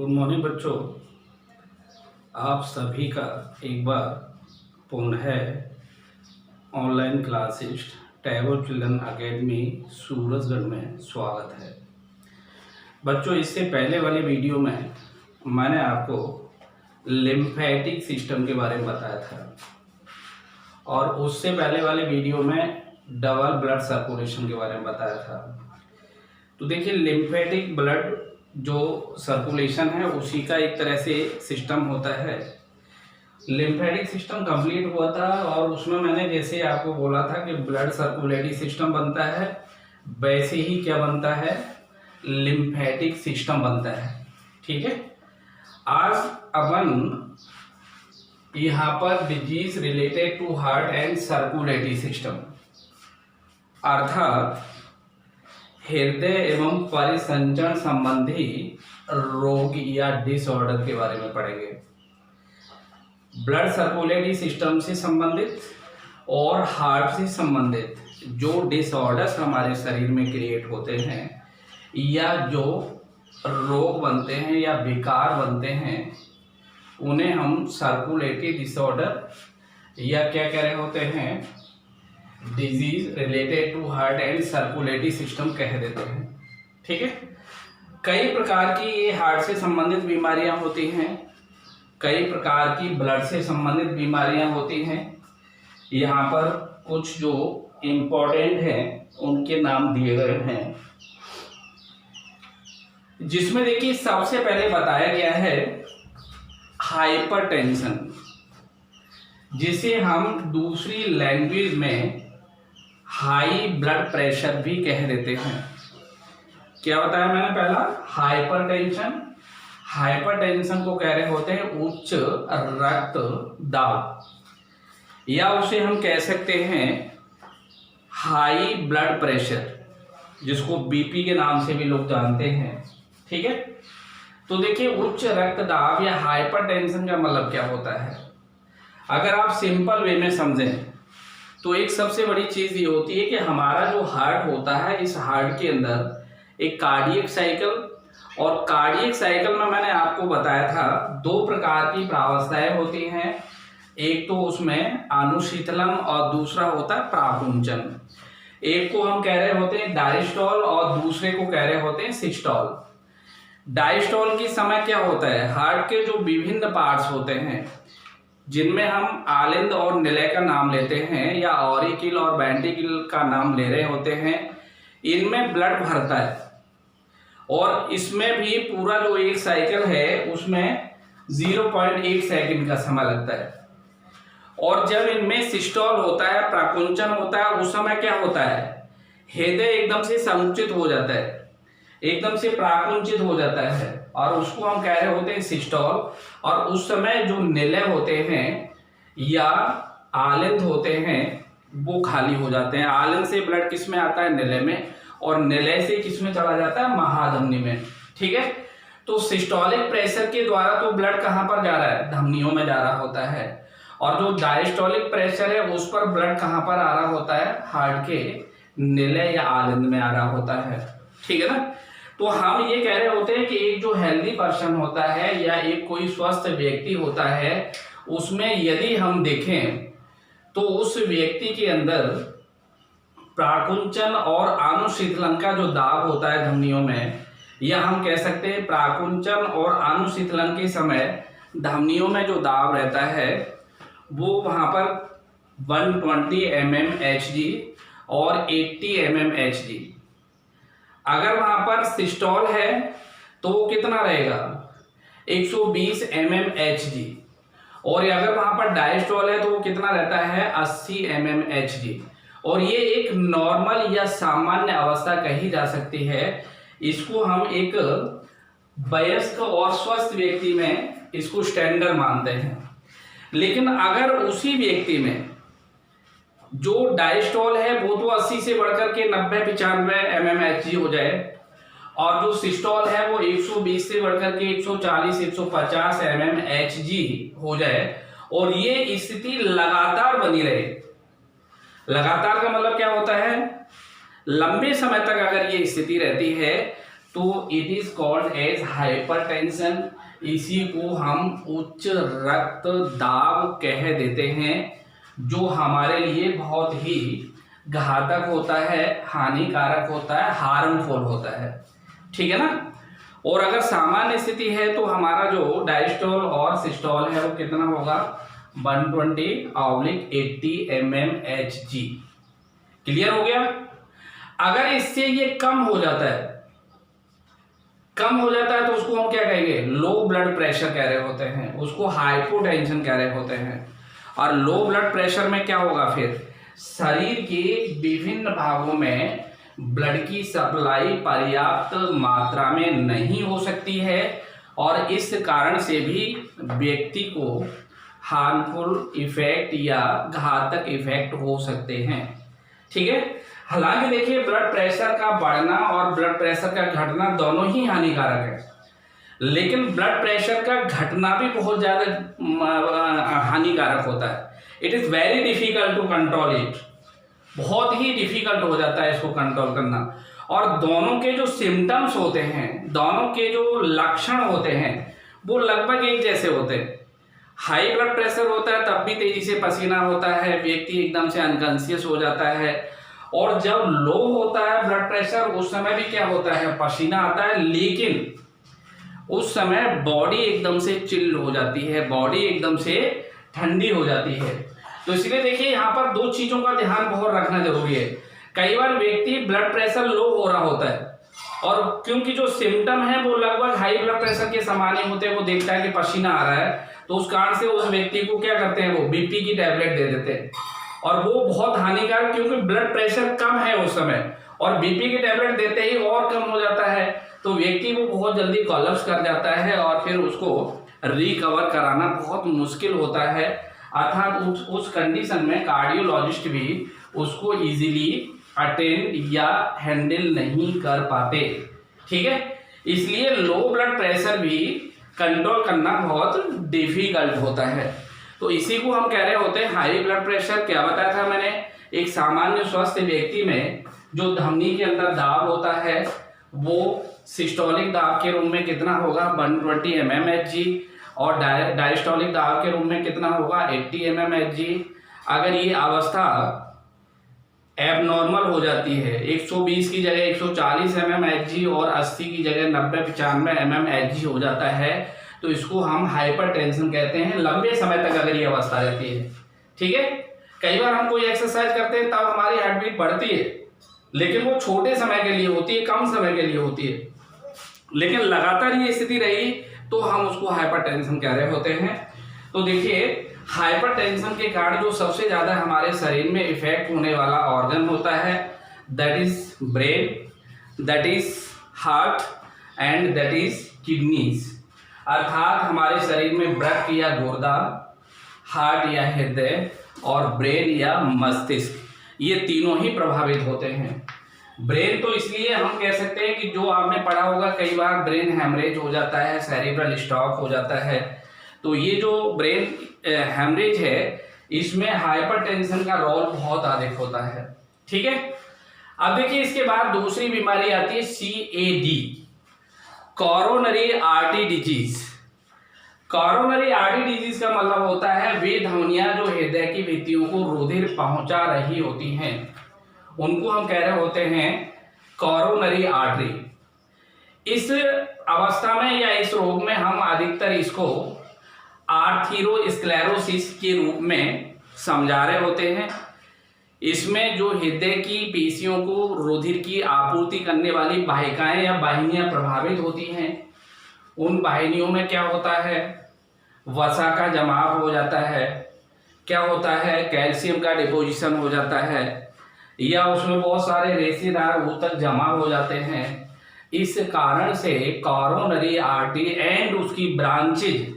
Good morning बच्चों। आप सभी का एक बार पुनः online classes Tagore children academy Surajgarh में स्वागत है। बच्चों, इससे पहले वाली वीडियो में मैंने आपको लिम्फेटिक सिस्टम के बारे में बताया था और उससे पहले वाले वीडियो में डबल ब्लड सर्कुलेशन के बारे में बताया था। तो देखिए, लिम्फेटिक ब्लड जो सर्कुलेशन है उसी का एक तरह से सिस्टम होता है। लिम्फेटिक सिस्टम कंप्लीट हुआ था और उसमें मैंने जैसे आपको बोला था कि ब्लड सर्कुलेटरी सिस्टम बनता है, वैसे ही क्या बनता है, लिम्फेटिक सिस्टम बनता है। ठीक है, आज अपन यहाँ पर disease related to heart and circulatory system अर्थात हृदय एवं परिसंचरण संबंधी रोग या डिसऑर्डर के बारे में पढ़ेंगे। ब्लड सर्कुलेटरी सिस्टम से संबंधित और हार्ट से संबंधित जो डिसऑर्डर्स हमारे शरीर में क्रिएट होते हैं या जो रोग बनते हैं या विकार बनते हैं, उन्हें हम सर्कुलेटरी डिसऑर्डर या क्या कह रहे होते हैं, disease related to heart and circulatory system कह देते हैं। ठीक है, कई प्रकार की ये हार्ट से संबंधित बीमारियां होती हैं, कई प्रकार की ब्लड से संबंधित बीमारियां होती हैं। यहाँ पर कुछ जो इम्पोर्टेंट हैं उनके नाम दिए गए हैं, जिसमें देखिए सबसे पहले बताया गया है हाइपरटेंशन, जिसे हम दूसरी लैंग्वेज में हाई ब्लड प्रेशर भी कह देते हैं। क्या बताया मैंने पहला, हाइपरटेंशन। हाइपरटेंशन को कह रहे होते हैं उच्च रक्तदाब, या उसे हम कह सकते हैं हाई ब्लड प्रेशर, जिसको बीपी के नाम से भी लोग जानते हैं। ठीक है, तो देखिए उच्च रक्तदाब या हाइपरटेंशन का मतलब क्या होता है। अगर आप सिंपल वे में समझें तो एक सबसे बड़ी चीज ये होती है कि हमारा जो हार्ट होता है, इस हार्ट के अंदर एक कार्डियक साइकिल, और कार्डियक साइकिल में मैंने आपको बताया था दो प्रकार की प्रावस्थाएं होती हैं। एक तो उसमें अनुशीतलन और दूसरा होता है प्राकुंचन। एक को हम कह रहे होते हैं डायस्टॉल और दूसरे को कह रहे होते हैं सिस्टॉल। डायस्टॉल के समय क्या होता है, हार्ट के जो विभिन्न पार्ट्स होते हैं, जिनमें हम आलिंद और निलय का नाम लेते हैं या ऑरिकिल और वेंट्रिकल का नाम ले रहे होते हैं, इनमें ब्लड भरता है और इसमें भी पूरा जो एक साइकिल है उसमें 0.1 सेकंड का समय लगता है। और जब इनमें सिस्टोल होता है, प्राकुंचन होता है, उस समय क्या होता है, हृदय एकदम से संकुचित हो जाता है, एकदम से प्राकुंचित हो जाता है और उसको हम कह रहे होते हैं सिस्टोल। और उस समय जो निलय होते हैं या आलिंद होते हैं वो खाली हो जाते हैं। आलिंद से ब्लड किस में आता है, निलय में, और निलय से किस में चला जाता है, महाधमनी में। ठीक है, तो सिस्टोलिक प्रेशर के द्वारा तो ब्लड कहाँ पर जा रहा है, धमनियों में जा रहा होता है, और जो डायस्टोलिक प्रेशर है उस पर ब्लड कहाँ पर आ रहा होता है, हार्ट के निलय या आलिंद में आ रहा होता है। ठीक है ना, तो हम ये कह रहे होते हैं कि एक जो हेल्दी पर्सन होता है या एक कोई स्वस्थ व्यक्ति होता है, उसमें यदि हम देखें तो उस व्यक्ति के अंदर प्राकुंचन और अनुशीतलन का जो दाब होता है धमनियों में, या हम कह सकते हैं प्राकुंचन और अनुशीतलन के समय धमनियों में जो दाब रहता है वो वहां पर 120 mmHg और 80 mmHg। अगर वहां पर सिस्टोल है तो वो कितना रहेगा, 120 mmHg, और अगर वहां पर डायस्टोल है तो वो कितना रहता है, 80 mmHg। और ये एक नॉर्मल या सामान्य अवस्था कही जा सकती है। इसको हम एक वयस्क और स्वस्थ व्यक्ति में इसको स्टैंडर्ड मानते हैं। लेकिन अगर उसी व्यक्ति में जो डायस्टोल है वो तो 80 से बढ़कर के 90-95 mmHg हो जाए, और जो सिस्टोल है वो 120 से बढ़कर के 140-150 mmHg हो जाए, और ये स्थिति लगातार बनी रहे। लगातार का मतलब क्या होता है, लंबे समय तक अगर ये स्थिति रहती है तो it is called as hypertension इसी को हम उच्च रक्तदाब कह देते हैं, जो हमारे लिए बहुत ही घातक होता है, हानिकारक होता है, हार्मफुल होता है। ठीक है ना। और अगर सामान्य स्थिति है तो हमारा जो डायस्टोल और सिस्टोल है वो कितना होगा, 120/80 mmHg। क्लियर हो गया। अगर इससे ये कम हो जाता है तो उसको हम क्या कहेंगे, लो ब्लड प्रेशर कह रहे होते हैं, उसको हाइपोटेंशन कह रहे होते हैं। और लो ब्लड प्रेशर में क्या होगा, फिर शरीर के विभिन्न भागों में ब्लड की सप्लाई पर्याप्त मात्रा में नहीं हो सकती है, और इस कारण से भी व्यक्ति को हार्मफुल इफेक्ट या घातक इफेक्ट हो सकते हैं। ठीक है। हालांकि देखिए, ब्लड प्रेशर का बढ़ना और ब्लड प्रेशर का घटना दोनों ही हानिकारक है, लेकिन ब्लड प्रेशर का घटना भी बहुत ज्यादा हानिकारक होता है। It is very difficult to control it, बहुत ही डिफिकल्ट हो जाता है इसको कंट्रोल करना। और दोनों के जो सिम्टम्स होते हैं, दोनों के जो लक्षण होते हैं, वो लगभग एक जैसे होते हैं। हाई ब्लड प्रेशर होता है तब भी तेजी से पसीना होता है, व्यक्ति एकदम से अनकॉन्शियस हो जाता है। और जब लो होता है ब्लड प्रेशर, उस समय भी क्या होता है, पसीना आता है, लेकिन उस समय बॉडी एकदम से चिल हो जाती है, बॉडी एकदम से ठंडी हो जाती है। तो इसलिए देखिए, यहाँ पर दो चीजों का ध्यान बहुत रखना जरूरी है। कई बार व्यक्ति ब्लड प्रेशर लो हो रहा होता है, और क्योंकि जो सिम्टम है वो लगभग हाई ब्लड प्रेशर के समान ही होते हैं, वो देखता है कि पसीना आ रहा है, तो उस कारण से उस व्यक्ति को क्या करते हैं, वो बीपी की टैबलेट दे देते हैं। और वो बहुत हानिकारक, क्योंकि ब्लड प्रेशर कम है उस समय, और बीपी की टैबलेट देते ही और कम हो जाता है, तो व्यक्ति वो बहुत जल्दी कोलैप्स कर जाता है, और फिर उसको रिकवर कराना बहुत मुश्किल होता है। अर्थात उस कंडीशन में कार्डियोलॉजिस्ट भी उसको इजीली अटेंड या हैंडल नहीं कर पाते। ठीक है। इसलिए लो ब्लड प्रेशर भी कंट्रोल करना बहुत डिफिकल्ट होता है। तो इसी को हम कह रहे होते हैं हाई ब्लड प्रेशर। क्या बताया था मैंने, एक सामान्य स्वस्थ व्यक्ति में जो धमनी के अंदर दाब होता है वो सिस्टोलिक दाब के रूप में कितना होगा, 120 mmHg, और डायस्टोलिक दाब के रूप में कितना होगा, 80 mmHg। अगर ये अवस्था एबनॉर्मल हो जाती है, 120 की जगह 140 mmHg और 80 की जगह 90-95 mmHg हो जाता है, तो इसको हम हाइपरटेंशन कहते हैं। लंबे समय तक अगर ये अवस्था रहती है, ठीक है। कई बार हम कोई एक्सरसाइज करते हैं तब हमारी हार्ट बीट बढ़ती है, लेकिन वो छोटे समय के लिए होती है, कम समय के लिए होती है। लेकिन लगातार ये स्थिति रही तो हम उसको हाइपरटेंशन कह रहे होते हैं। तो देखिए, हाइपरटेंशन के कारण जो सबसे ज्यादा हमारे शरीर में इफेक्ट होने वाला ऑर्गन होता है, that is brain, that is heart and that is kidneys. अर्थात हमारे शरीर में वृक्क या गुर्दा, हार्ट या हृदय और ब्रेन या मस्तिष्क, ये तीनों ही प्रभावित होते हैं। ब्रेन तो इसलिए हम कह सकते हैं कि जो आपने पढ़ा होगा, कई बार ब्रेन हैमरेज हो जाता है, सेरिब्रल स्ट्रोक हो जाता है। तो ये जो ब्रेन हैमरेज है, इसमें हाइपरटेंशन का रोल बहुत अधिक होता है। ठीक है। अब देखिए, इसके बाद दूसरी बीमारी आती है CAD, coronary artery disease. Coronary artery disease का मतलब होता है वे धमनियां जो हृदय की भित्तियों को रुधिर पहुंचा रही होती हैं, उनको हम कह रहे होते हैं कॉरोनरी आर्टरी। इस अवस्था में या इस रोग में हम अधिकतर इसको आर्थेरोस्क्लेरोसिस के रूप में समझा रहे होते हैं। इसमें जो हृदय की पेशियों को रुधिर की आपूर्ति करने वाली वाहिकाएं या वाहिनियां प्रभावित होती हैं। उन वाहिनियों में क्या होता है, वसा का जमाव हो जाता है, क्या होता है, कैल्शियम का डिपोजिशन हो जाता है, या उसमें बहुत सारे रेशेदार ऊतक जमा हो जाते हैं। इस कारण से कॉरोनरी आर्टरी एंड उसकी ब्रांचेज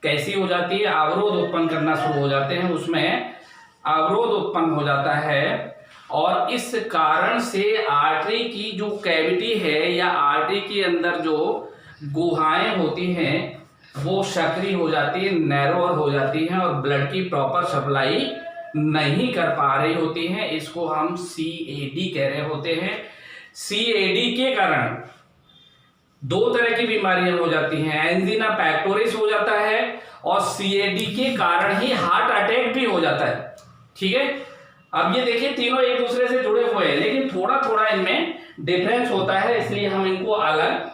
कैसी हो जाती है, अवरोध उत्पन्न करना शुरू हो जाते हैं, उसमें अवरोध उत्पन्न हो जाता है। और इस कारण से आर्टरी की जो कैविटी है या आर्टरी के अंदर जो गुहाएं होती हैं वो सक्रिय हो जाती है, नैरोअर हो जाती हैं, और ब्लड की प्रॉपर सप्लाई नहीं कर पा रही होती हैं। इसको हम CAD कह रहे होते हैं। CAD के कारण दो तरह की बीमारियां हो जाती हैं, एंजीना पेक्टोरिस हो जाता है और सीएडी के कारण ही हार्ट अटैक भी हो जाता है। ठीक है, अब ये देखिए तीनों एक दूसरे से जुड़े हुए हैं, लेकिन थोड़ा थोड़ा इनमें डिफरेंस होता है, इसलिए हम इनको अलग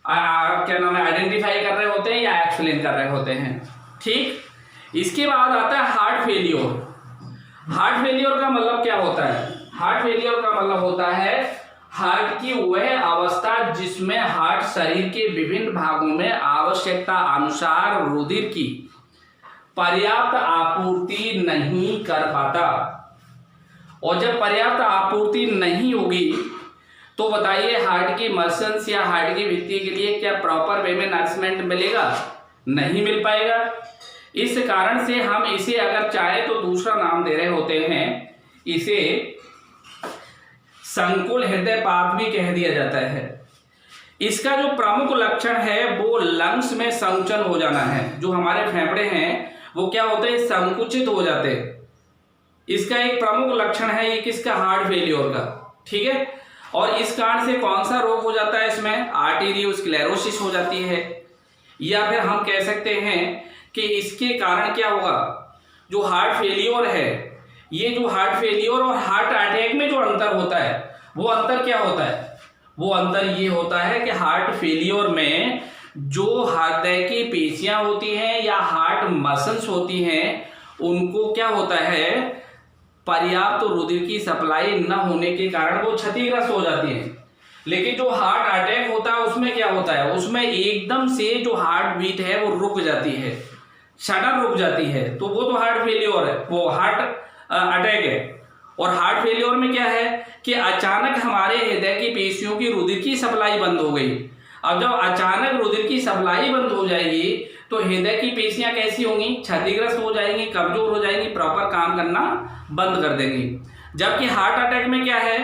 क्या नाम है आइडेंटिफाई कर रहे होते हैं या एक्सप्लेन कर रहे होते हैं। ठीक, इसके बाद आता है हार्ट फेलियर। हार्ट फेलियर का मतलब क्या होता है? हार्ट फेलियर का मतलब होता है हार्ट की वह अवस्था जिसमें हार्ट शरीर के विभिन्न भागों में आवश्यकता अनुसार रुधिर की पर्याप्त आपूर्ति नहीं कर पाता। और जब पर्याप्त आपूर्ति नहीं होगी तो बताइए हार्ट की मसल्स या हार्ट की भित्ति के लिए क्या प्रॉपर वे में नरिशमेंट मिलेगा? नहीं मिल पाएगा। इस कारण से हम इसे अगर चाहे तो दूसरा नाम दे रहे होते हैं, इसे संकुल हृदयपात भी कह दिया जाता है। इसका जो प्रमुख लक्षण है वो लंग्स में संकुचन हो जाना है। जो हमारे फेफड़े हैं वो क्या होते हैं? संकुचित हो जाते हैं। इसका एक प्रमुख लक्षण है ये किसका? हार्ट फेलियर का। ठीक है, और इस कारण से कौन सा रोग हो जाता है? इसमें आर्टेरियोस्क्लेरोसिस हो जाती है, या फिर हम कह सकते हैं कि इसके कारण क्या होगा? जो हार्ट फेलियर है, ये जो हार्ट फेलियर और हार्ट अटैक में जो अंतर होता है वो अंतर क्या होता है? वो अंतर ये होता है कि हार्ट फेलियर में जो हृदय की पेशियां होती हैं या हार्ट मसल्स होती हैं उनको क्या होता है? पर्याप्त रुधिर की सप्लाई न होने के कारण वो क्षतिग्रस्त हो जाती है। लेकिन जो हार्ट अटैक होता है उसमें क्या होता है? उसमें एकदम से जो हार्ट बीट है वो रुक जाती है, सडन रुक जाती है, तो वो तो हार्ट फेलियर है, वो हार्ट अटैक है। और हार्ट फेलियर में क्या है कि अचानक हमारे हृदय की पेशियों की रुधिर की सप्लाई बंद हो गई। अब जब अचानक रुधिर की सप्लाई बंद हो जाएगी तो हृदय की पेशियां कैसी होंगी? क्षतिग्रस्त हो जाएंगी, कमजोर हो जाएंगी, प्रॉपर काम करना बंद कर देंगी। जबकि हार्ट अटैक में क्या है?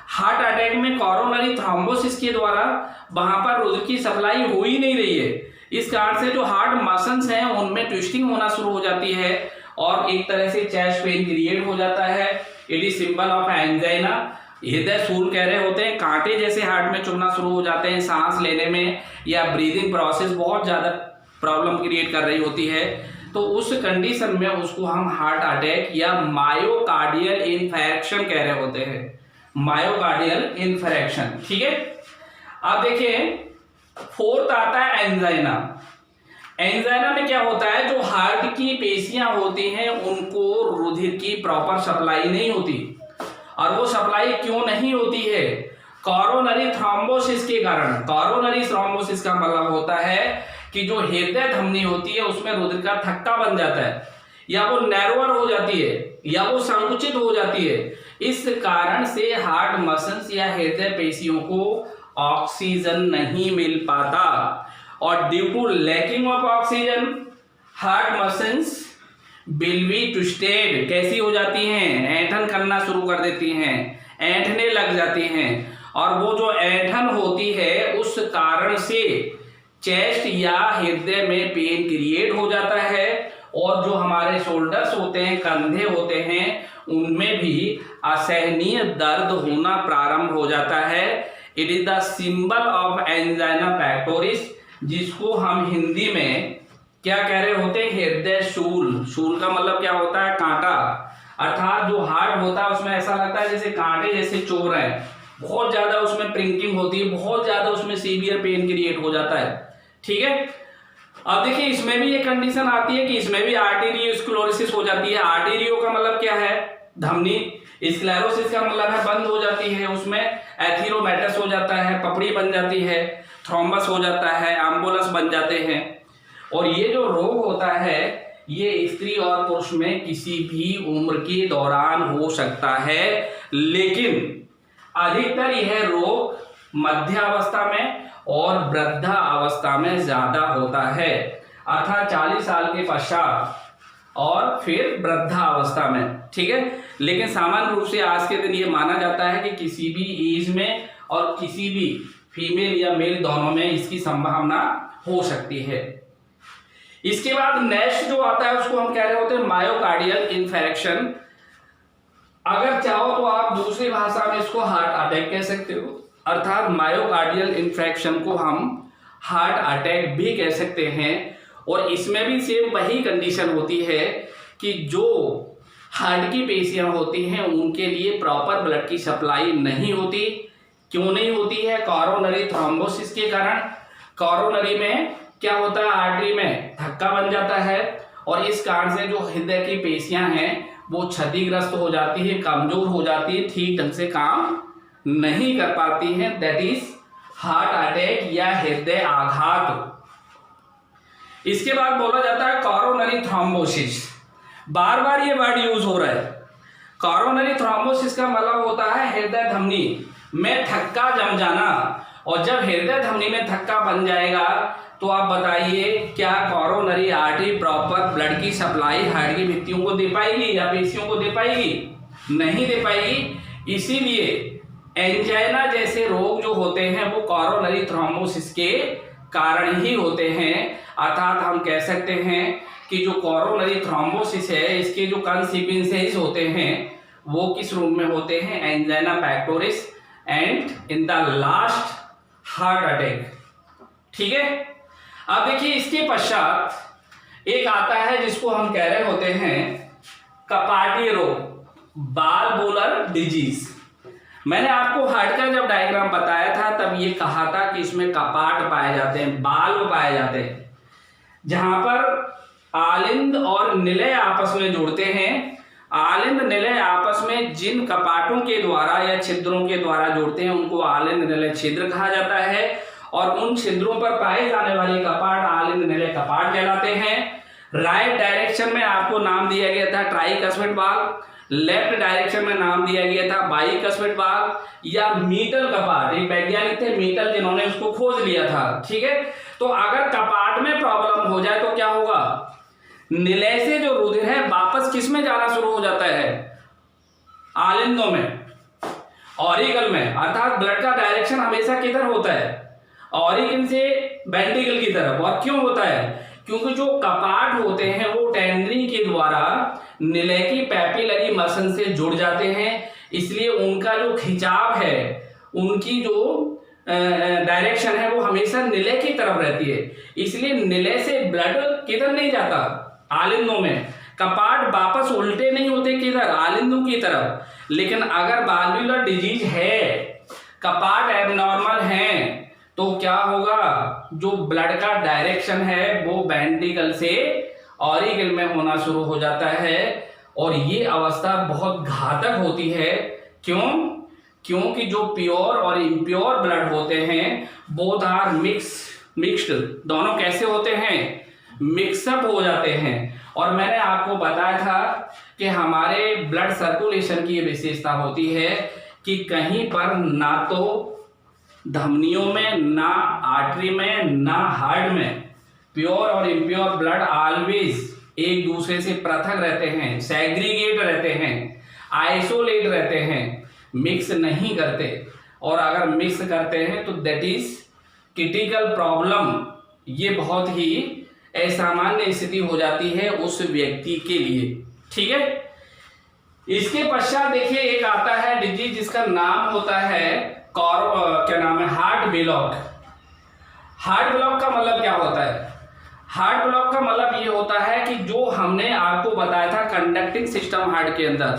हार्ट अटैक में कोरोनरी थ्रोम्बोसिस के द्वारा वहां पर रुधिर की सप्लाई हो ही नहीं रही है। इस कारण से जो हार्ट मसल्स हैं उनमें ट्विस्टिंग होना शुरू हो जाती है और एक तरह से चेस्ट पेन क्रिएट हो जाता है। It is symbol of angina. हृदय शूल कह रहे होते हैं, कांटे जैसे हार्ट में चुभना शुरू हो जाते हैं, सांस लेने में या ब्रीदिंग प्रोसेस बहुत ज्यादा प्रॉब्लम क्रिएट कर रही होती है। तो उस कंडीशन में उसको हम हार्ट अटैक या मायोकार्डियल इन्फेक्शन कह रहे होते हैं। Myocardial infection. ठीक है, अब देखिए फोर्थ आता है एंजाइना। एंजाइना में क्या होता है? जो हार्ट की पेशियां होती हैं उनको रुधिर की प्रॉपर सप्लाई नहीं होती। और वो सप्लाई क्यों नहीं होती है? कोरोनरी थ्रोम्बोसिस के कारण। कोरोनरी थ्रोम्बोसिस का मतलब होता है कि जो हृदय धमनी होती है उसमें रुधिर का थक्का बन जाता है, या वो नैरोअर हो जाती है, या वो संकुचित हो जाती है। इस कारण से हार्ट मसल्स या हृदय पेशियों को ऑक्सीजन नहीं मिल पाता, और due to lacking of oxygen heart muscles will be twisted. कैसी हो जाती हैं? ऐंठन करना शुरू कर देती हैं, ऐंठने लग जाती हैं। और वो जो ऐंठन होती है उस कारण से चेस्ट या हृदय में पेन क्रिएट हो जाता है, और जो हमारे शोल्डर्स होते हैं, कंधे होते हैं, उनमें भी असहनीय दर्द होना प्रारंभ हो जाता है। It is the symbol of angina pectoris, जिसको हम हिंदी में क्या कह रहे होते हैं? हृदय शूल। शूल का मतलब क्या होता है? कांटा। अर्थात जो हार्ट होता है उसमें ऐसा लगता है जैसे कांटे जैसे चुभ रहे हैं, बहुत ज्यादा उसमें प्रिंकिंग होती है, बहुत ज्यादा उसमें सीवियर पेन क्रिएट हो जाता है। ठीक है, अब देखिए इसमें भी ये कंडीशन आती है कि इसमें भी आर्टेरियोस्क्लेरोसिस हो जाती है। आर्टेरियो का मतलब क्या है? धमनी। स्क्लेरोसिस का मतलब है बंद हो जाती है, उसमें एथीरोमेटस हो जाता है, पपड़ी बन जाती है, थ्रोम्बस हो जाता है, एम्बोलस बन जाते हैं। और ये जो रोग होता है ये स्त्री और पुरुष में किसी भी उम्र के दौरान हो सकता है, लेकिन अधिकतर यह रोग मध्यावस्था में और वृद्धावस्था में ज्यादा होता है, अर्थात 40 साल के पश्चात और फिर वृद्धावस्था में। ठीक है, लेकिन सामान्य रूप से आज के दिन ये माना जाता है कि किसी भी एज में और किसी भी फीमेल या मेल दोनों में इसकी संभावना हो सकती है। इसके बाद नेक्स्ट जो आता है उसको हम कह रहे होते हैं मायोकार्डियल इन्फेक्शन। अगर चाहो तो आप दूसरी भाषा में इसको हार्ट अटैक कह सकते हो, अर्थात मायोकार्डियल इन्फेक्शन को हम हार्ट अटैक भी कह सकते हैं। और इसमें भी सेम वही कंडीशन होती है कि जो हार्ट की पेशियां होती हैं उनके लिए प्रॉपर ब्लड की सप्लाई नहीं होती। क्यों नहीं होती है? कोरोनरी थ्रोम्बोसिस के कारण। कोरोनरी में क्या होता है, आर्टरी में धक्का बन जाता है और इस कारण से जो हृदय की पेशियां हैं वो क्षतिग्रस्त हो जाती है, कमजोर हो जाती है, ठीक ढंग से काम नहीं कर पाती हैं। दैट इज हार्ट अटैक या हृदय आघात। इसके बाद बोला जाता है कोरोनरी थ्रोम्बोसिस। बार बार ये वर्ड यूज हो रहा है। कोरोनरी थ्रोम्बोसिस का मतलब होता है हृदय धमनी में थक्का जम जाना। और जब हृदय धमनी में थक्का बन जाएगा तो आप बताइए क्या कोरोनरी आर्टरी प्रॉपर ब्लड की सप्लाई हार्ट की भित्तियों को दे पाएगी या पेशियों को दे पाएगी? नहीं दे पाएगी। इसीलिए एंजाइना जैसे रोग जो होते हैं वो कोरोनरी थ्रोम्बोसिस के कारण ही होते हैं। अर्थात हम कह सकते हैं कि जो कोरोनरी थ्रोम्बोसिस है इसके जो कॉन्सिक्वेंसेस होते हैं वो किस रूप में होते हैं? Angina pectoris and in the last heart attack. ठीक है। अब देखिए इसके पश्चात एक आता है जिसको हम कह रहे होते हैं कपाटीय रोग, बालबुलर डिजीज। मैंने आपको हार्ट का जब डायग्राम बताया था तब ये कहा था कि इसमें कपाट पाए जाते हैं, बाल्ब पाए जाते हैं, जहां पर आलिंद और निलय आपस में जुड़ते हैं। आलिंद निलय आपस में जिन कपाटों के द्वारा या छिद्रों के द्वारा जुड़ते हैं उनको आलिंद निलय छिद्र कहा जाता है। और उन छिद्रों पर पाए जाने वाले कपाट आलिंद निलय कपाट कहलाते हैं। राइट डायरेक्शन में आपको नाम दिया गया था ट्राइकस्मिड वाल्व, लेफ्ट डायरेक्शन में नाम दिया गया था बाइकस्मिड वाल्व या मीटल कपाट। एक वैज्ञानिक थे मीटल जिन्होंने उसको खोज लिया था। ठीक है। तो अगर कपाट में प्रॉब्लम हो जाए तो क्या होगा? निलय से जो रुधिर है वापस किस में जाना शुरू हो जाता है? आलिंदों में, ऑरिकल में। अर्थात ब्लड का डायरेक्शन हमेशा किधर होता है? ऑरिकल से वेंट्रिकल की तरफ। और क्यों होता है? क्योंकि जो कपाट होते हैं वो टेंड्री के द्वारा निलय की पैपिलरी मसल से जुड़ जाते हैं, इसलिए उनका जो खिंचाव है, उनकी जो डायरेक्शन है वो हमेशा निलय की तरफ रहती है। इसलिए निलय से ब्लड किधर नहीं जाता? आलिंदों में। कपाट वापस उल्टे नहीं होते किधर? आलिंदों की तरफ। लेकिन अगर बाल्बुलर डिजीज है, कपाट एबनॉर्मल हैं, तो क्या होगा? जो ब्लड का डायरेक्शन है वो वेंट्रिकल से ऑरिकल में होना शुरू हो जाता है। और ये अवस्था बहुत घातक होती है। क्यों? क्योंकि जो प्योर और इम्प्योर ब्लड होते हैं बोथ आर मिक्स्ड। दोनों कैसे होते हैं? मिक्सअप हो जाते हैं। और मैंने आपको बताया था कि हमारे ब्लड सर्कुलेशन की विशेषता होती है कि कहीं पर ना तो धमनियों में, ना आर्टरी में, ना हार्ट में प्योर और इम्प्योर ब्लड ऑलवेज एक दूसरे से पृथक रहते हैं, सेग्रीगेट रहते हैं, आइसोलेट रहते हैं, मिक्स नहीं करते। और अगर मिक्स करते हैं तो दैट इज क्रिटिकल प्रॉब्लम। ये बहुत ही असामान्य स्थिति हो जाती है उस व्यक्ति के लिए। ठीक है। इसके पश्चात देखिए एक आता है डिजीज जिसका नाम होता है क्या नाम है? Heart block. हार्ट ब्लॉक का मतलब क्या होता है? हार्ट ब्लॉक का मतलब ये होता है कि जो हमने आपको बताया था कंडक्टिंग सिस्टम हार्ट के अंदर,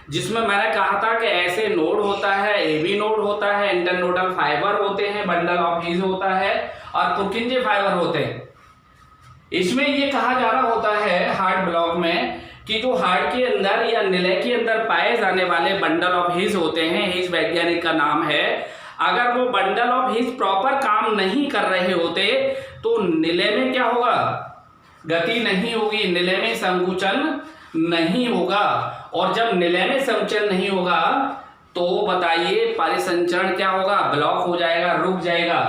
जिसमें मैंने कहा था कि ऐसे नोड होता है, एबी नोड होता है, इंटरनोडल फाइबर होते हैं, बंडल ऑफ हीज होता है और पुर्किंजे फाइबर होते हैं। इसमें ये कहा जा रहा होता है हार्ट ब्लॉक में कि जो हार्ट के अंदर या निलय के अंदर पाए जाने वाले बंडल ऑफ हिज होते हैं, हिज वैज्ञानिक का नाम है, अगर वो बंडल ऑफ हिज प्रॉपर काम नहीं कर रहे होते तो निलय में क्या होगा? गति नहीं होगी, निलय में संकुचन नहीं होगा। और जब निलय में संकुचन नहीं होगा तो बताइए परिसंचरण क्या होगा? ब्लॉक हो जाएगा, रुक जाएगा।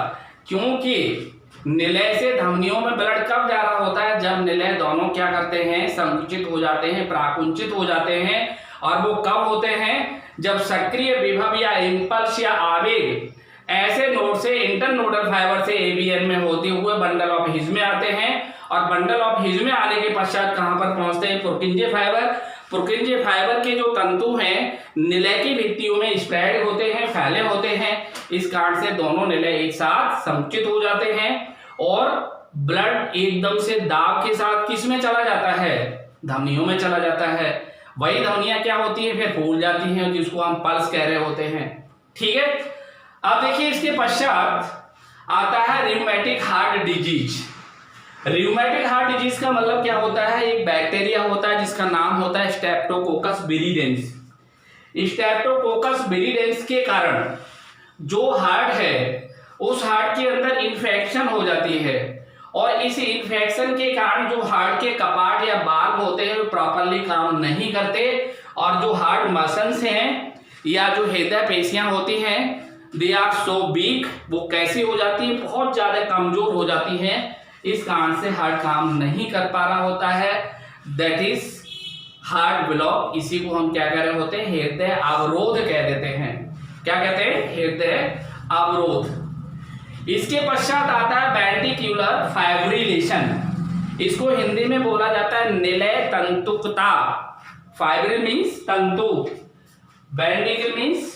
क्योंकि निलय से धमनियों में ब्लड कब जा रहा होता है? जब निलय दोनों क्या करते हैं? संकुचित हो जाते हैं, प्राकुंचित हो जाते हैं। और वो कब होते हैं? जब सक्रिय विभव या इंपल्स या आवेग ऐसे नोड से इंटरनोडल फाइबर से एबीएन में होते हुए बंडल ऑफ हिज में आते हैं। और बंडल ऑफ हिज में आने के पश्चात कहां पर पहुंचते हैं? पुर्किंजे फाइबर। पुर्किंजे फाइबर के जो तंतु हैं निलय की भित्तियों में स्प्रेड होते हैं, फैले होते हैं। इस कारण से दोनों निलय एक साथ संकुचित हो जाते हैं और ब्लड एकदम से दाब के साथ किस में चला जाता है, धमनियों में चला जाता है। वही धमनियां क्या होती है, फिर फूल जाती हैं, जिसको हम पल्स कह रहे होते हैं। ठीक है, अब देखिए इसके पश्चात आता है रियूमेटिक हार्ट डिजीज। रियूमेटिक हार्ट डिजीज का मतलब क्या होता है, एक बैक्टीरिया होता है जिसका नाम होता है स्ट्रेप्टोकोकस विरिडेंस। स्ट्रेप्टोकोकस विरिडेंस के कारण जो हार्ट है उस हार्ट के अंदर इन्फेक्शन हो जाती है और इस इन्फेक्शन के कारण जो हार्ट के कपाट या बाल्ब होते हैं वो प्रॉपरली काम नहीं करते और जो हार्ट मसल्स हैं या जो हृदय पेशियां होती हैं दे आर सो वीक, वो कैसी हो जाती है, बहुत ज्यादा कमजोर हो जाती हैं। इस कारण से हार्ट काम नहीं कर पा रहा होता है, दैट इज हार्ट ब्लॉक। इसी को हम क्या कह रहे होते हैं, हृदय अवरोध कह देते हैं। क्या कहते हैं, हृदय अवरोध। इसके पश्चात आता है वेंट्रिक्युलर फाइब्रिलेशन। इसको हिंदी में बोला जाता है निलय तंतुकता। फाइब्रिल मीन्स तंतु, वेंट्रिकल मीन्स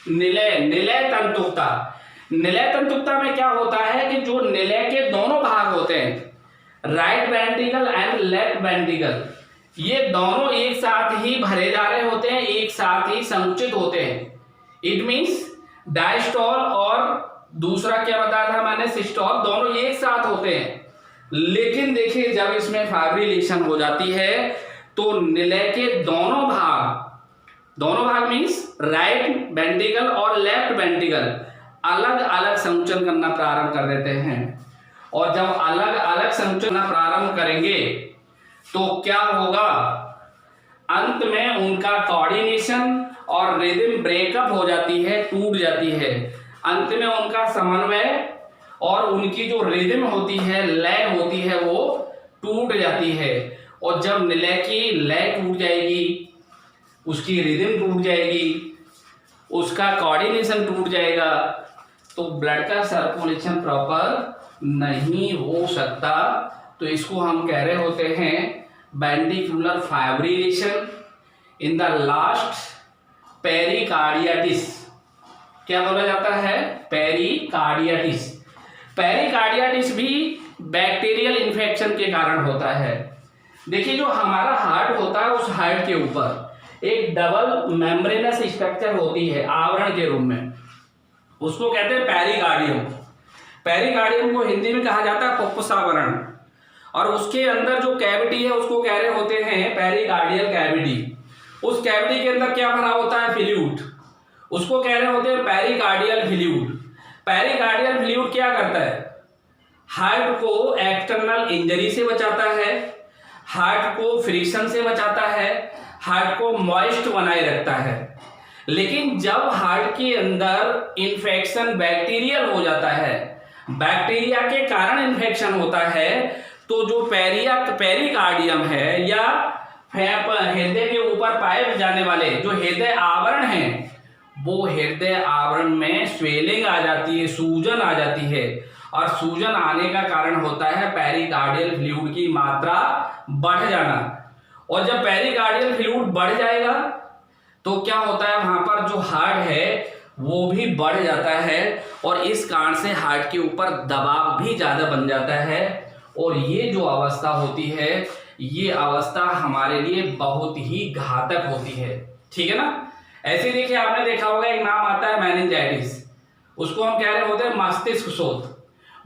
निलय, निलय तंतुकता। निलय तंतुकता में क्या होता है कि जो निलय के दोनों भाग होते हैं, right ventricle and left ventricle, ये दोनों एक साथ ही भरे जा रहे होते हैं, एक साथ ही संकुचित होते हैं। इट मीन्स डायस्टोल और दूसरा क्या बताया था मैंने, सिस्टोल, दोनों एक साथ होते हैं। लेकिन देखिए जब इसमें फाइब्रिलेशन हो जाती है तो निलय के दोनों भाग मीन्स राइट वेंट्रिकल और लेफ्ट वेंट्रिकल अलग अलग संकुचन करना प्रारंभ कर देते हैं। और जब अलग अलग संकुचन करना प्रारंभ करेंगे तो क्या होगा, अंत में उनका कोऑर्डिनेशन और रिदम ब्रेकअप हो जाती है, टूट जाती है। अंत में उनका समन्वय और उनकी जो रिदम होती है, लय होती है, वो टूट जाती है। और जब निलय की लय टूट जाएगी, उसकी रिदम टूट जाएगी, उसका कोऑर्डिनेशन टूट जाएगा, तो ब्लड का सर्कुलेशन प्रॉपर नहीं हो सकता। तो इसको हम कह रहे होते हैं ventricular fibrillation in the last pericarditis. क्या बोला जाता है, पेरिकार्डियाटिस। पेरिकार्डियाटिस भी बैक्टीरियल इन्फेक्शन के कारण होता है। देखिए जो हमारा हार्ट होता है उस हार्ट के ऊपर एक डबल मेम्ब्रेनस स्ट्रक्चर होती है आवरण के रूप में, उसको कहते हैं पेरिकार्डियम। पेरिकार्डियम को हिंदी में कहा जाता है फुफ्फुसावरण, और उसके अंदर जो कैविटी है उसको कह रहे होते हैं पेरिकार्डियल कैविटी। उस कैविटी के अंदर क्या भरा होता है, फ्लूइड, उसको कह रहे होते हैं पेरिकार्डियल फ्लूइड। पेरिकार्डियल फ्लूइड क्या करता है, हार्ट को एक्सटर्नल इंजरी से बचाता है, हार्ट को फ्रिक्शन से बचाता है, हार्ट को मॉइस्ट बनाए रखता है। लेकिन जब हार्ट के अंदर इन्फेक्शन बैक्टीरियल हो जाता है, बैक्टीरिया के कारण इन्फेक्शन होता है, तो जो पेरिकार्डियम है या हृदय के ऊपर पाए जाने वाले जो हृदय आवरण है, वो हृदय आवरण में स्वेलिंग आ जाती है, सूजन आ जाती है। और सूजन आने का कारण होता है पेरिकार्डियल फ्लूइड की मात्रा बढ़ जाना। और जब पेरिकार्डियल फ्लूइड बढ़ जाएगा तो क्या होता है, वहां पर जो हार्ट है वो भी बढ़ जाता है और इस कारण से हार्ट के ऊपर दबाव भी ज्यादा बन जाता है। और ये जो अवस्था होती है, ये अवस्था हमारे लिए बहुत ही घातक होती है। ठीक है ना। ऐसे देखिए आपने देखा होगा एक नाम आता है मेनिंजाइटिस, उसको हम कह रहे होते हैं मस्तिष्क शोथ।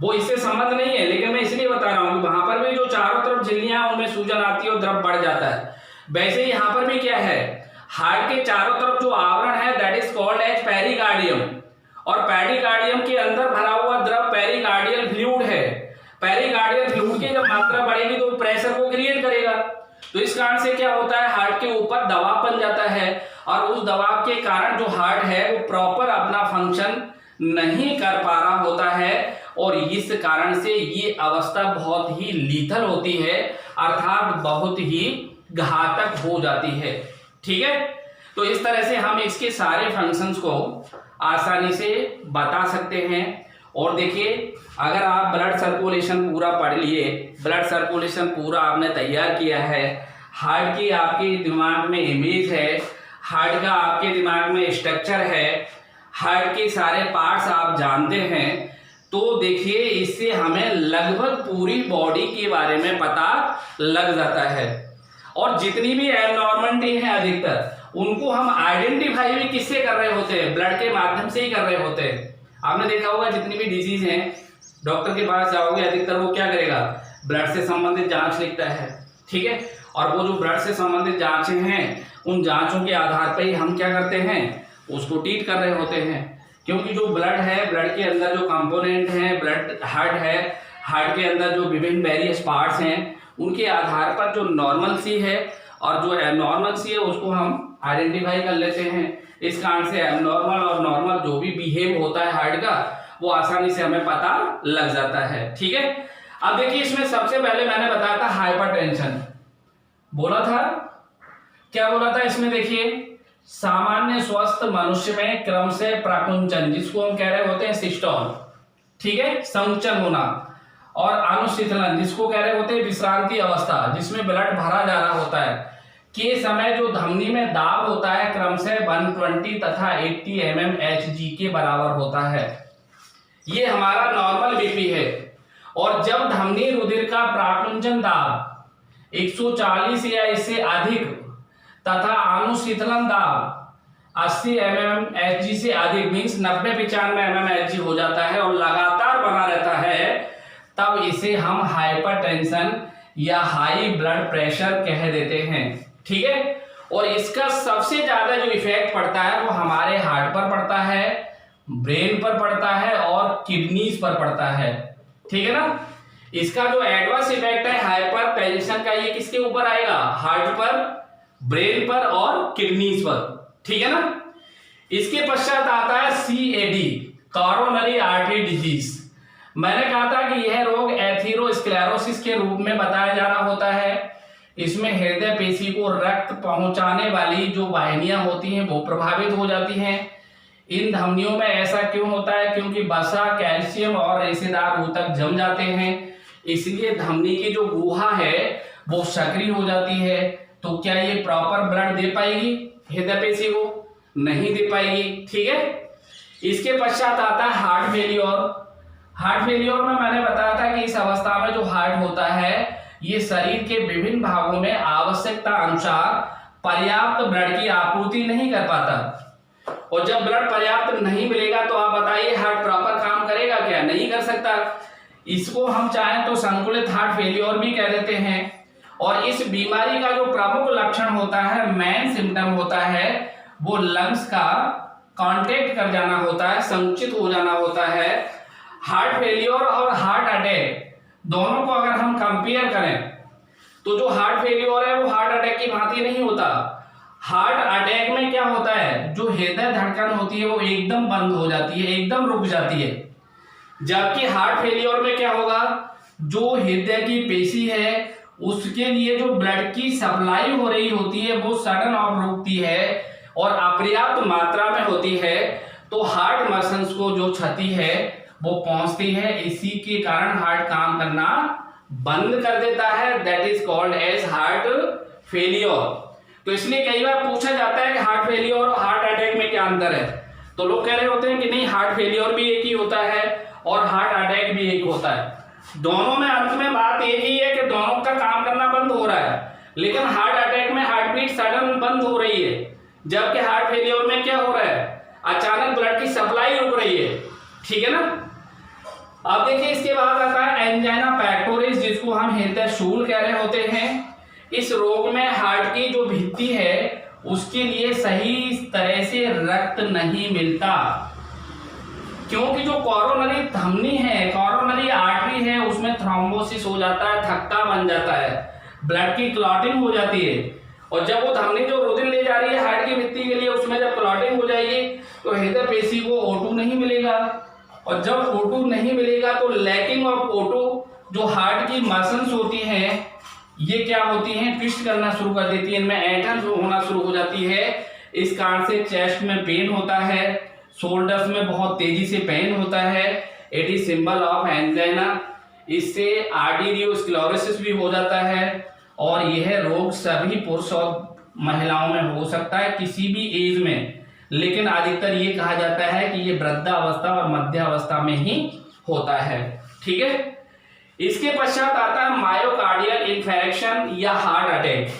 वो इससे संबंध नहीं है, लेकिन मैं इसलिए बता रहा हूँ कि वहां पर भी जो चारों तरफ झिल्लियां उनमें सूजन आती है और द्रव बढ़ जाता है। वैसे ही यहाँ पर भी क्या है, हार्ट के चारों तरफ जो आवरण है that is called as pericardium, और पेरिकार्डियम के अंदर भरा हुआ द्रव पेरिकार्डियल फ्लूइड है। पेरिकार्डियल फ्लूइड की जब मात्रा बढ़ेगी तो प्रेशर को क्रिएट करेगा, तो इस कारण से क्या होता है, हार्ट के ऊपर दबाव बन जाता है और उस दबाव के कारण जो हार्ट है वो प्रॉपर अपना फंक्शन नहीं कर पा रहा होता है। और इस कारण से ये अवस्था बहुत ही लीथल होती है, अर्थात बहुत ही घातक हो जाती है। ठीक है, तो इस तरह से हम इसके सारे फंक्शंस को आसानी से बता सकते हैं। और देखिए अगर आप ब्लड सर्कुलेशन पूरा पढ़ लिए, ब्लड सर्कुलेशन पूरा आपने तैयार किया है, हार्ट की आपके दिमाग में इमेज है, हार्ट का आपके दिमाग में स्ट्रक्चर है, हार्ट के सारे पार्ट्स आप जानते हैं, तो देखिए इससे हमें लगभग पूरी बॉडी के बारे में पता लग जाता है। और जितनी भी एबनॉर्मलिटी है अधिकतर उनको हम आइडेंटिफाई भी किससे कर रहे होते हैं, ब्लड के माध्यम से ही कर रहे होते हैं। आपने देखा होगा जितनी भी डिजीज हैं, डॉक्टर के पास जाओगे अधिकतर वो क्या करेगा, ब्लड से संबंधित जांच लिखता है, ठीक है। और वो जो ब्लड से संबंधित जांचें हैं उन जांचों के आधार पर ही हम क्या करते हैं, उसको ट्रीट कर रहे होते हैं। क्योंकि जो ब्लड है, ब्लड के अंदर जो कंपोनेंट हैं, ब्लड हार्ट है, हार्ट के अंदर जो विभिन्न वेरियस पार्ट्स हैं उनके आधार पर जो नॉर्मल सी है और जो एबनॉर्मल सी है उसको हम आइडेंटिफाई कर लेते हैं। इस कारण से एबनॉर्मल और नॉर्मल जो भी बिहेव होता है हार्ट का वो आसानी से हमें पता लग जाता है, ठीक है। अब देखिए इसमें सबसे पहले मैंने बताया था हाइपरटेंशन, बोला था, क्या बोला था इसमें, देखिए सामान्य स्वस्थ मनुष्य में क्रम से प्राकुंचन, जिसको हम कह रहे होते हैं सिस्टोल, ठीक है, संकुचन होना, और अनुशीतलन जिसको कह रहे होते हैं विश्रांति अवस्था, जिसमें ब्लड भरा जा रहा होता है, के समय जो धमनी में दाब होता है क्रम से 120 तथा 80 mmHg के बराबर होता है। ये हमारा नॉर्मल बीपी है। और जब धमनी रुधिर का प्राकुंचन दाब 140 या इससे अधिक तथा अनुशीतलन दाब 80 mmHg से अधिक मीन्स 90-95 mmHg हो जाता है और लगातार बना रहता है, तब इसे हम हाइपरटेंशन या हाई ब्लड प्रेशर कह देते हैं, ठीक है। और इसका सबसे ज्यादा जो इफेक्ट पड़ता है वो हमारे हार्ट पर पड़ता है, ब्रेन पर पड़ता है और किडनीज पर पड़ता है, ठीक है ना। इसका जो एडवर्स इफेक्ट है हाइपरटेंशन का, ये किसके ऊपर आएगा, हार्ट पर, ब्रेन पर और किडनीज पर, ठीक है ना। इसके पश्चात आता है CAD, कॉरोनरी आर्टरी डिजीज। मैंने कहा था कि यह रोग एथेरोस्क्लेरोसिस के रूप में बताया जा रहा होता है। इसमें हृदय पेशी को रक्त पहुंचाने वाली जो वाहिनियां होती हैं वो प्रभावित हो जाती हैं। इन धमनियों में ऐसा क्यों होता है, क्योंकि वसा, कैल्शियम और रेशेदार ऊतक जम जाते हैं, इसलिए धमनी की जो गुहा है वो सक्रिय हो जाती है। तो क्या ये प्रॉपर ब्लड दे पाएगी हृदय पेशी को, नहीं दे पाएगी, ठीक है। इसके पश्चात आता है हार्ट फेलियर। हार्ट फेलियर में मैंने बताया था कि इस अवस्था में जो हार्ट होता है ये शरीर के विभिन्न भागों में आवश्यकता अनुसार पर्याप्त ब्लड की आपूर्ति नहीं कर पाता। और जब ब्लड पर्याप्त नहीं मिलेगा तो आप बताइए हार्ट प्रॉपर काम करेगा क्या, नहीं कर सकता। इसको हम चाहें तो संकुलित हार्ट फेलियर भी कह देते हैं। और इस बीमारी का जो प्रमुख लक्षण होता है, मेन सिम्टम होता है, वो लंग्स का कांटेक्ट कर जाना होता है, संकुचित हो जाना होता है। हार्ट फेलियर और हार्ट अटैक दोनों को अगर हम कंपेयर करें तो जो हार्ट फेलियर है वो हार्ट अटैक की भांति नहीं होता। हार्ट अटैक में क्या होता है, जो हृदय धड़कन होती है वो एकदम बंद हो जाती है, एकदम रुक जाती है। जबकि हार्ट फेलियर में क्या होगा, जो हृदय की पेशी है उसके लिए जो ब्लड की सप्लाई हो रही होती है वो सडन ऑफ रुकती है और अपर्याप्त मात्रा में होती है, तो हार्ट मसल्स को जो क्षति है वो पहुंचती है। इसी के कारण हार्ट काम करना बंद कर देता है, that is called as heart failure. तो इसलिए कई बार पूछा जाता है कि हार्ट फेलियर और हार्ट अटैक में क्या अंतर है, तो लोग कह रहे होते हैं कि नहीं, हार्ट फेलियर भी एक ही होता है और हार्ट अटैक भी एक होता है। दोनों में अंत में बात एक ही है कि दोनों का काम करना बंद हो रहा है, लेकिन हार्ट अटैक में हार्ट बीट सडन बंद हो रही है, जबकि हार्ट फेलियर में क्या हो रहा है, अचानक ब्लड की सप्लाई रुक रही है, ठीक है ना। अब देखिए इसके बाद आता है एंजाइना पेक्टोरिस, जिसको हम हृदय शूल कह रहे होते हैं। इस रोग में हार्ट की जो भित्ति है उसके लिए सही तरह से रक्त नहीं मिलता, क्योंकि जो कोरोनरी धमनी है, कोरोनरी आर्टरी है, उसमें थ्रोम्बोसिस हो जाता है, थक्का बन जाता है, ब्लड की क्लॉटिंग हो जाती है। और जब वो धमनी जो रुधिर ले जा रही है हार्ट की भित्ति के लिए, उसमें जब क्लॉटिंग हो जाएगी तो हृदय पेशी को O2 नहीं मिलेगा, और जब O2 नहीं मिलेगा तो लैकिंग ऑफ O2 जो हार्ट की मसल्स होती हैं ये क्या होती हैं, ट्विस्ट करना शुरू कर देती है, इनमें ऐंठन होना शुरू हो जाती है। इस कारण से चेस्ट में पेन होता है, शोल्डर्स में बहुत तेजी से पेन होता है, it is symbol of angina. इससे आर्टेरियोस्क्लेरोसिस भी हो जाता है और यह रोग सभी पुरुष और महिलाओं में हो सकता है, किसी भी एज में, लेकिन अधिकतर ये कहा जाता है कि ये वृद्धावस्था और मध्यावस्था में ही होता है। ठीक है, इसके पश्चात आता है मायोकार्डियल इन्फेक्शन या हार्ट अटैक।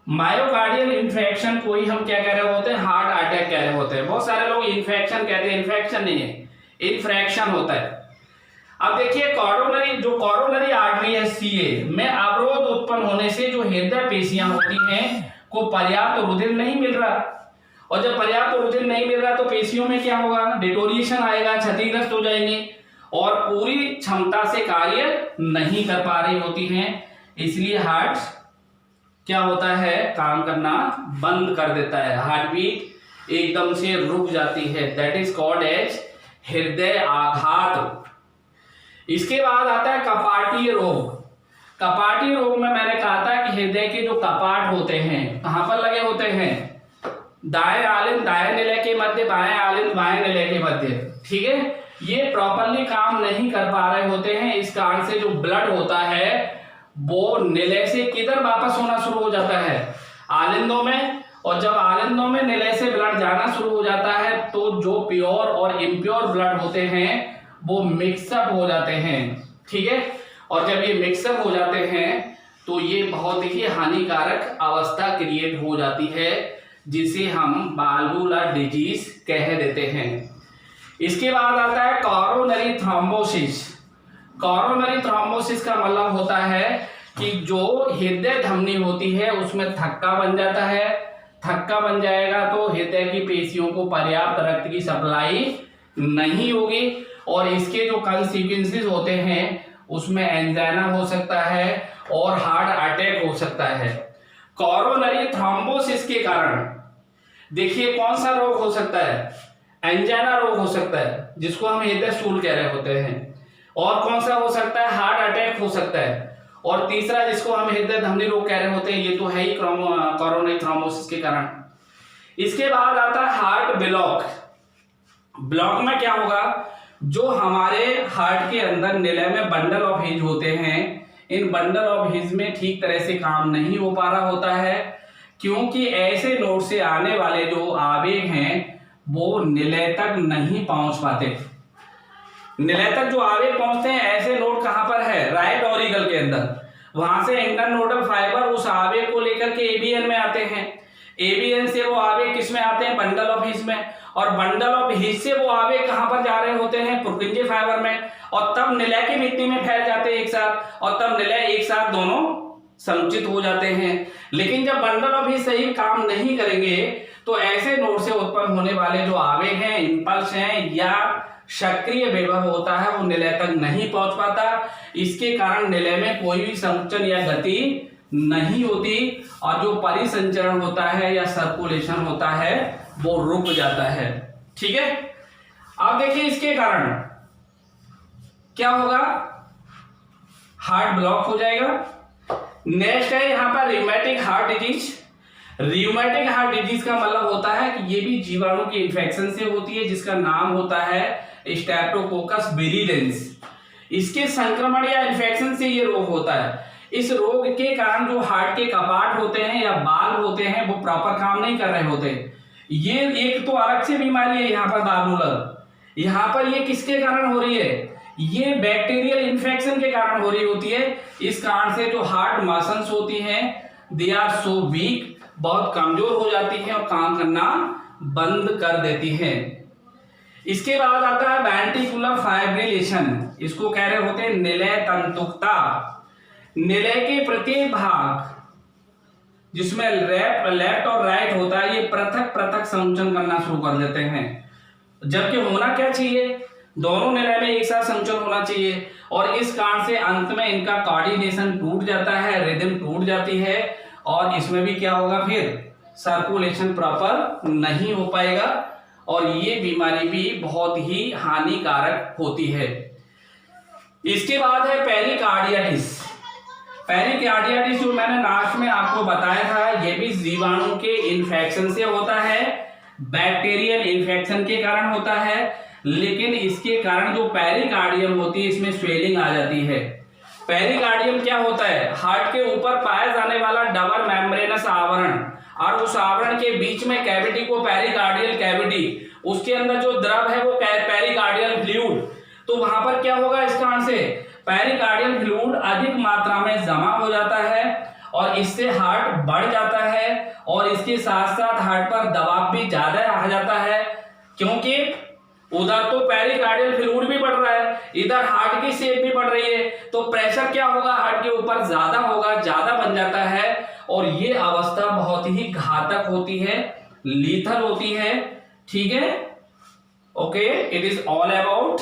मायोकार्डियल इन्फेक्शन को ही हम क्या कह रहे होते हैं, हार्ट अटैक कह रहे होते हैं। बहुत सारे लोग इन्फेक्शन कहते हैं, इन्फेक्शन नहीं है, इन्फ्रैक्शन होता है। अब देखिए कोरोनरी आर्टरी है सीए में अवरोध उत्पन्न होने से जो हृदय पेशियां होती हैं को पर्याप्त रुधिर नहीं मिल रहा, और जब पर्याप्त रुधिर नहीं मिल रहा तो पेशियों में क्या होगा, डिटोरिएशन आएगा, क्षतिग्रस्त हो जाएंगे और पूरी क्षमता से कार्य नहीं कर पा रही होती हैं। इसलिए हार्ट क्या होता है, काम करना बंद कर देता है, हार्ट बीट एकदम से रुक जाती है। दैट इज कॉल्ड एज हृदय आघात। इसके बाद आता है कपाटीय रोग। कपाटीय रोग में मैंने कहा था कि हृदय के जो कपाट होते हैं कहां पर लगे होते हैं, दाएं आलिंद दाएं निलय के मध्य, बाएं आलिंद बाएं निलय के मध्य। ठीक है, ये प्रॉपरली काम नहीं कर पा रहे होते हैं। इस कारण से जो ब्लड होता है वो निलय से किधर वापस होना शुरू हो जाता है, आलिंदों में, और जब आलिंदों में निलय से ब्लड जाना शुरू हो जाता है तो जो प्योर और इम्प्योर ब्लड होते हैं वो मिक्सअप हो जाते हैं। ठीक है, और जब ये मिक्सअप हो जाते हैं तो ये बहुत ही हानिकारक अवस्था क्रिएट हो जाती है, जिसे हम वाल्वुलर डिजीज कह देते हैं। इसके बाद आता है कोरोनरी थ्रोम्बोसिस। कोरोनरी थ्रोम्बोसिस का मतलब होता है कि जो हृदय धमनी होती है उसमें थक्का बन जाता है। थक्का बन जाएगा तो हृदय की पेशियों को पर्याप्त रक्त की सप्लाई नहीं होगी, और इसके जो कॉन्सिक्वेंसेस होते हैं उसमें एंजाइना हो सकता है और हार्ट अटैक हो सकता है। कोरोनरी थ्रोम्बोसिस के कारण देखिए कौन सा रोग हो सकता है, एंजाइना रोग हो सकता है जिसको हम हृदय स्थूल कह रहे होते हैं, और कौन सा हो सकता है, हार्ट अटैक हो सकता है, और तीसरा जिसको हम हृदय धमनी रोग कह रहे होते हैं, ये तो है ही कोरोनरी थ्रोम्बोसिस के कारण। इसके बाद आता है हार्ट ब्लॉक। ब्लॉक में क्या होगा, जो हमारे हार्ट के अंदर निलय में बंडल ऑफ हिज होते हैं, इन बंडल ऑफ हिज में ठीक तरह से काम नहीं हो पा रहा होता है, क्योंकि ऐसे नोड से आने वाले जो आवेग हैं वो निलय तक नहीं पहुंच पाते। निलय तक जो आवेग पहुंचते हैं, ऐसे नोड कहां पर है, राइट ऑरिकल के अंदर, वहां से इंटरनोडल फाइबर उस आवेग को लेकर के एबीएन में आते हैं, एबीएन से वो आवेग किस में आते हैं, बंडल ऑफ हिज में, और बंडल ऑफ हिज से वो आवेग कहां पर जा रहे होते हैं, पुर्किंजे फाइबर में, और तब निलय की भित्ति में फैल जाते हैं एक साथ, और तब निलय एक साथ दोनों संचित हो जाते हैं। लेकिन जब बंडल ऑफ हिज सही काम नहीं करेंगे तो ऐसे नोड से उत्पन्न होने वाले जो आवेग हैं, इंपल्स हैं या सक्रिय विभव होता है, वो निलय तक नहीं पहुंच पाता। इसके कारण निलय में कोई भी संकुचन या गति नहीं होती, और जो परिसंचरण होता है या सर्कुलेशन होता है वो रुक जाता है। ठीक है, अब देखिए इसके कारण क्या होगा, हार्ट ब्लॉक हो जाएगा। नेक्स्ट है यहाँ पर रियूमेटिक हार्ट डिजीज। रियूमेटिक हार्ट डिजीज का मतलब होता है कि ये भी जीवाणु की इन्फेक्शन से होती है, जिसका नाम होता है स्ट्रेप्टोकोकस विरिडेंस। इसके संक्रमण या इन्फेक्शन से ये रोग होता है। इस रोग के कारण जो हार्ट के कपाट होते हैं या बाल्व होते हैं वो प्रॉपर काम नहीं कर रहे होते। ये एक तो अलग से बीमारी है यहाँ पर वाल्वुलर, यहाँ पर ये किसके कारण हो रही है, ये बैक्टीरियल इन्फेक्शन के कारण हो रही होती है। इस कारण से जो हार्ट मसल्स होती हैं दे आर सो वीक, बहुत कमजोर हो जाती हैं और काम करना बंद कर देती हैं। इसके बाद आता है वेंट्रिकुलर फाइब्रिलेशन। इसको कह रहे होते हैं निलय तंतुकता। निलय के प्रत्येक भाग जिसमें लेफ्ट और राइट होता है, ये पृथक पृथक संकुचन करना शुरू कर देते हैं, जबकि होना क्या चाहिए, दोनों निलय में एक साथ संकुचन होना चाहिए, और इस कारण से अंत में इनका कोऑर्डिनेशन टूट जाता है, रिदम टूट जाती है, और इसमें भी क्या होगा, फिर सर्कुलेशन प्रॉपर नहीं हो पाएगा, और ये बीमारी भी बहुत ही हानिकारक होती है। इसके बाद है पेरिकार्डियाटिस। पेरिकार्डियाटिस जो मैंने लास्ट में आपको बताया था, ये भी जीवाणु के इन्फेक्शन से होता है, बैक्टीरियल इन्फेक्शन के कारण होता है, लेकिन इसके कारण जो पेरिकार्डियम होती है इसमें स्वेलिंग आ जाती है। पेरिकार्डियम क्या होता है? हार्ट के ऊपर पाया जाने वाला डबल मेम्ब्रेनस आवरण, और उस आवरण के बीच में कैविटी को पेरिकार्डियल कैविटी, उसके अंदर जो द्रव है वो पेरिकार्डियल फ्लूइड। तो वहां पर क्या होगा इस कारण से? पेरिकार्डियल फ्लूइड अधिक मात्रा में जमा हो जाता है और इससे हार्ट बढ़ जाता है, और इसके साथ साथ हार्ट पर दबाव भी ज्यादा आ जाता है, क्योंकि उधर तो पेरिकार्डियल फ्लूइड भी बढ़ रहा है, इधर हार्ट की शेप भी बढ़ रही है, तो प्रेशर क्या होगा? हार्ट के ऊपर ज्यादा होगा, ज्यादा बन जाता है, और ये अवस्था बहुत ही घातक होती है, लीथल होती है। ठीक है, okay, it is all about